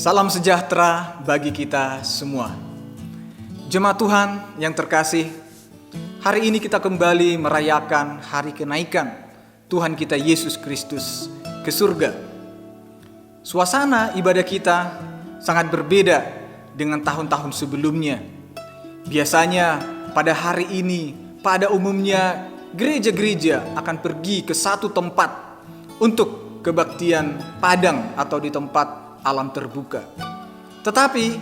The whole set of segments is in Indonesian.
Salam sejahtera bagi kita semua. Jemaat Tuhan yang terkasih, hari ini kita kembali merayakan hari kenaikan Tuhan kita Yesus Kristus ke surga. Suasana ibadah kita sangat berbeda dengan tahun-tahun sebelumnya. Biasanya pada hari ini, pada umumnya gereja-gereja akan pergi ke satu tempat untuk kebaktian padang atau di tempat alam terbuka. Tetapi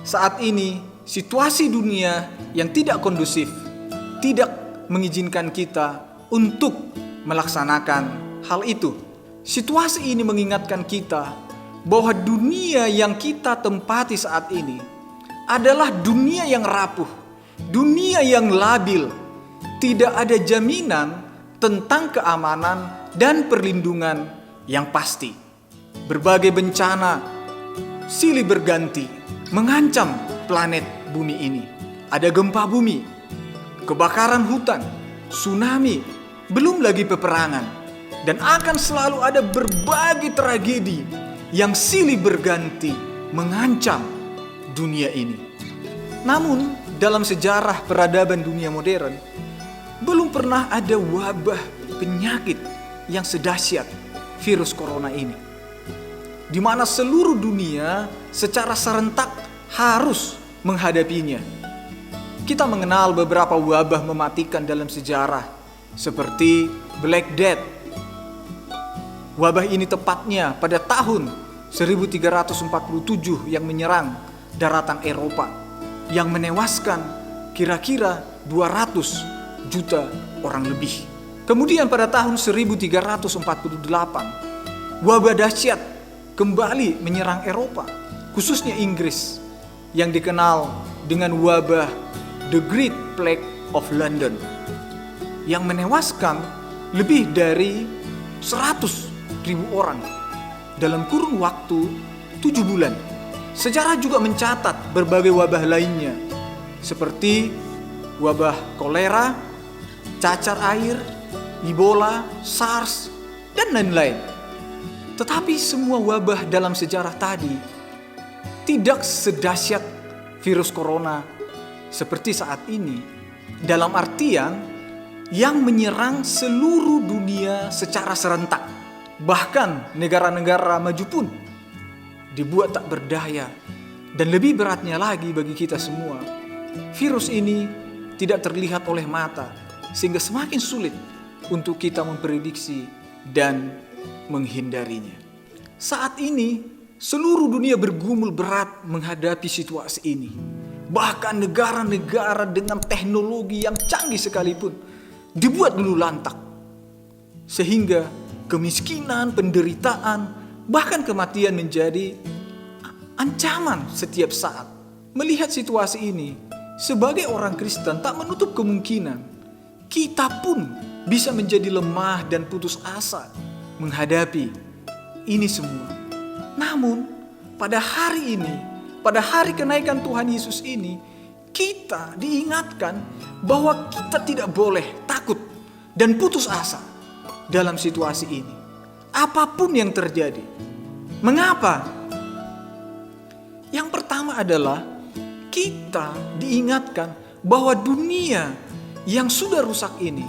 saat ini situasi dunia yang tidak kondusif tidak mengizinkan kita untuk melaksanakan hal itu. Situasi ini mengingatkan kita bahwa dunia yang kita tempati saat ini adalah dunia yang rapuh, dunia yang labil. Tidak ada jaminan tentang keamanan dan perlindungan yang pasti. Berbagai bencana silih berganti mengancam planet bumi ini. Ada gempa bumi, kebakaran hutan, tsunami, belum lagi peperangan. Dan akan selalu ada berbagai tragedi yang silih berganti mengancam dunia ini. Namun dalam sejarah peradaban dunia modern, belum pernah ada wabah penyakit yang sedahsyat virus corona ini, di mana seluruh dunia secara serentak harus menghadapinya. Kita mengenal beberapa wabah mematikan dalam sejarah, seperti Black Death. Wabah ini tepatnya pada tahun 1347 yang menyerang daratan Eropa, yang menewaskan kira-kira 200 juta orang lebih. Kemudian pada tahun 1348, wabah dahsyat kembali menyerang Eropa, khususnya Inggris, yang dikenal dengan wabah The Great Plague of London, yang menewaskan lebih dari 100.000 orang dalam kurun waktu 7 bulan. Sejarah juga mencatat berbagai wabah lainnya, seperti wabah kolera, cacar air, Ebola, SARS, dan lain-lain. Tetapi semua wabah dalam sejarah tadi tidak sedahsyat virus corona seperti saat ini, dalam artian yang menyerang seluruh dunia secara serentak. Bahkan negara-negara maju pun dibuat tak berdaya. Dan lebih beratnya lagi bagi kita semua, virus ini tidak terlihat oleh mata, sehingga semakin sulit untuk kita memprediksi dan menghindarinya. Saat ini seluruh dunia bergumul berat menghadapi situasi ini. Bahkan negara-negara dengan teknologi yang canggih sekalipun dibuat luluh lantak, sehingga kemiskinan, penderitaan, bahkan kematian menjadi ancaman setiap saat. Melihat situasi ini, sebagai orang Kristen tak menutup kemungkinan kita pun bisa menjadi lemah dan putus asa menghadapi ini semua. Namun pada hari ini, pada hari kenaikan Tuhan Yesus ini, kita diingatkan bahwa kita tidak boleh takut dan putus asa dalam situasi ini, apapun yang terjadi. Mengapa? Yang pertama adalah kita diingatkan bahwa dunia yang sudah rusak ini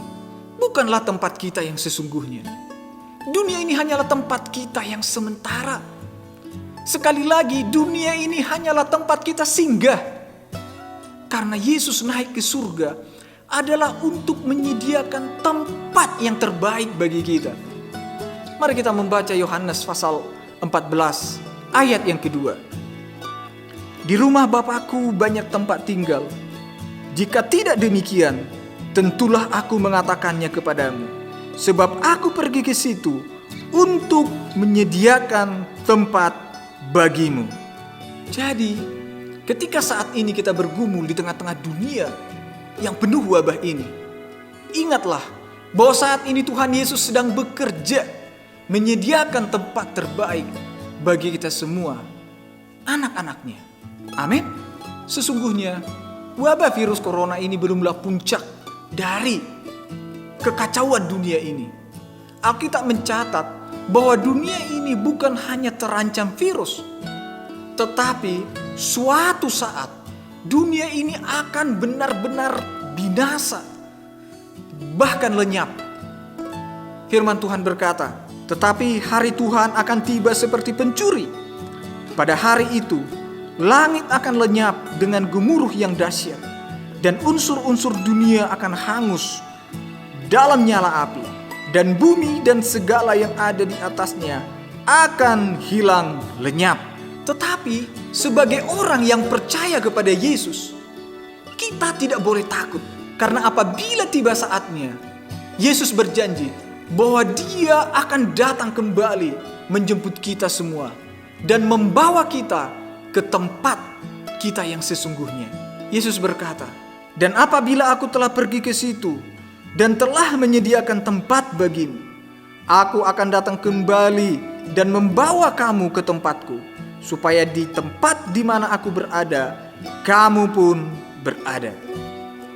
bukanlah tempat kita yang sesungguhnya. Dunia ini hanyalah tempat kita yang sementara. Sekali lagi, dunia ini hanyalah tempat kita singgah. Karena Yesus naik ke surga adalah untuk menyediakan tempat yang terbaik bagi kita. Mari kita membaca Yohanes pasal 14 ayat yang kedua. Di rumah Bapakku banyak tempat tinggal. Jika tidak demikian, tentulah aku mengatakannya kepadamu. Sebab aku pergi ke situ untuk menyediakan tempat bagimu. Jadi, ketika saat ini kita bergumul di tengah-tengah dunia yang penuh wabah ini, ingatlah bahwa saat ini Tuhan Yesus sedang bekerja menyediakan tempat terbaik bagi kita semua, anak-anaknya. Amin. Sesungguhnya wabah virus corona ini belumlah puncak dari kekacauan dunia ini. Alkitab mencatat bahwa dunia ini bukan hanya terancam virus, Tetapi suatu saat dunia ini akan benar-benar binasa, bahkan lenyap. Firman Tuhan berkata, tetapi hari Tuhan akan tiba seperti pencuri. Pada hari itu, langit akan lenyap dengan gemuruh yang dahsyat, dan unsur-unsur dunia akan hangus dalam nyala api, dan bumi dan segala yang ada di atasnya akan hilang lenyap. Tetapi sebagai orang yang percaya kepada Yesus, kita tidak boleh takut, karena apabila tiba saatnya, Yesus berjanji bahwa Dia akan datang kembali menjemput kita semua dan membawa kita ke tempat kita yang sesungguhnya. Yesus berkata, dan apabila aku telah pergi ke situ dan telah menyediakan tempat bagimu, aku akan datang kembali dan membawa kamu ke tempatku, supaya di tempat di mana aku berada, kamu pun berada.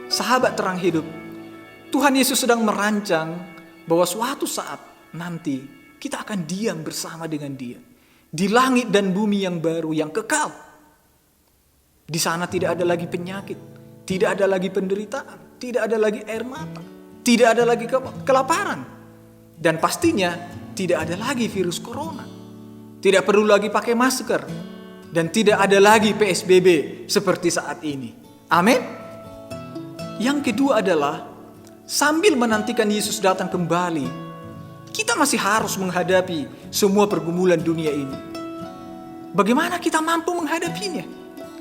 Sahabat terang hidup, Tuhan Yesus sedang merancang bahwa suatu saat nanti kita akan diam bersama dengan Dia di langit dan bumi yang baru, yang kekal. Di sana tidak ada lagi penyakit, tidak ada lagi penderitaan, tidak ada lagi air mata, tidak ada lagi kelaparan, dan pastinya tidak ada lagi virus corona. Tidak perlu lagi pakai masker, dan tidak ada lagi PSBB seperti saat ini. Amin. Yang kedua adalah, sambil menantikan Yesus datang kembali, kita masih harus menghadapi semua pergumulan dunia ini. Bagaimana kita mampu menghadapinya?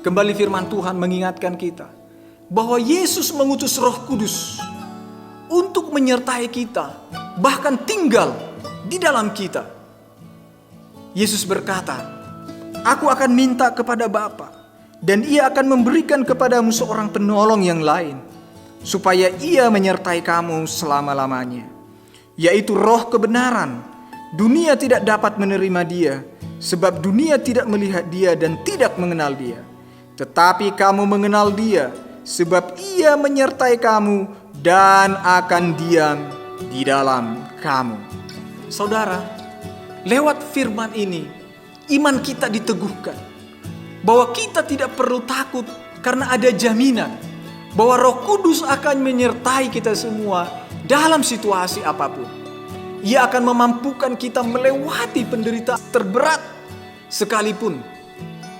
Kembali firman Tuhan mengingatkan kita bahwa Yesus mengutus Roh Kudus untuk menyertai kita, bahkan tinggal di dalam kita. Yesus berkata, aku akan minta kepada Bapa, dan Ia akan memberikan kepadamu seorang penolong yang lain, supaya Ia menyertai kamu selama-lamanya, yaitu Roh kebenaran. Dunia tidak dapat menerima Dia, sebab dunia tidak melihat Dia dan tidak mengenal Dia. Tetapi kamu mengenal Dia, sebab Ia menyertai kamu dan akan diam di dalam kamu. Saudara, lewat firman ini, iman kita diteguhkan bahwa kita tidak perlu takut, karena ada jaminan bahwa Roh Kudus akan menyertai kita semua dalam situasi apapun. Ia akan memampukan kita melewati penderitaan terberat sekalipun,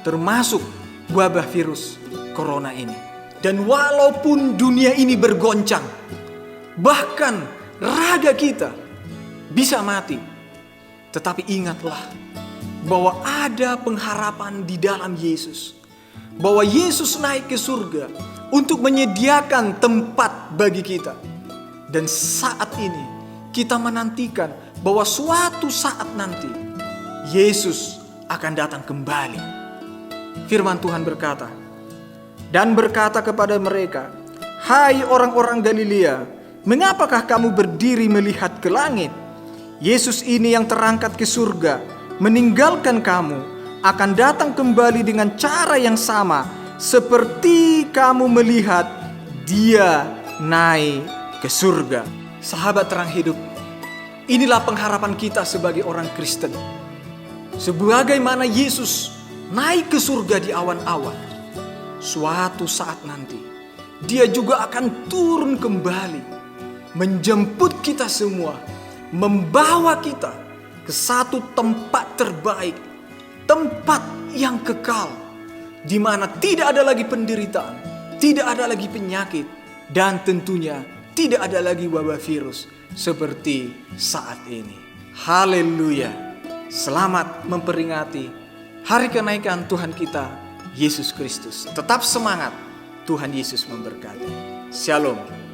termasuk wabah virus corona ini. Dan walaupun dunia ini bergoncang, bahkan raga kita bisa mati, tetapi ingatlah bahwa ada pengharapan di dalam Yesus. Bahwa Yesus naik ke surga untuk menyediakan tempat bagi kita. Dan saat ini kita menantikan bahwa suatu saat nanti Yesus akan datang kembali. Firman Tuhan berkata, dan berkata kepada mereka, hai orang-orang Galilea, mengapakah kamu berdiri melihat ke langit? Yesus ini yang terangkat ke surga, meninggalkan kamu, akan datang kembali dengan cara yang sama seperti kamu melihat Dia naik ke surga. Sahabat terang hidup, inilah pengharapan kita sebagai orang Kristen. Sebagaimana Yesus naik ke surga di awan-awan, suatu saat nanti Dia juga akan turun kembali, menjemput kita semua, membawa kita ke satu tempat terbaik, tempat yang kekal, di mana tidak ada lagi penderitaan, tidak ada lagi penyakit, dan tentunya tidak ada lagi wabah virus seperti saat ini. Haleluya! Selamat memperingati hari kenaikan Tuhan kita Yesus Kristus. Tetap semangat, Tuhan Yesus memberkati. Shalom.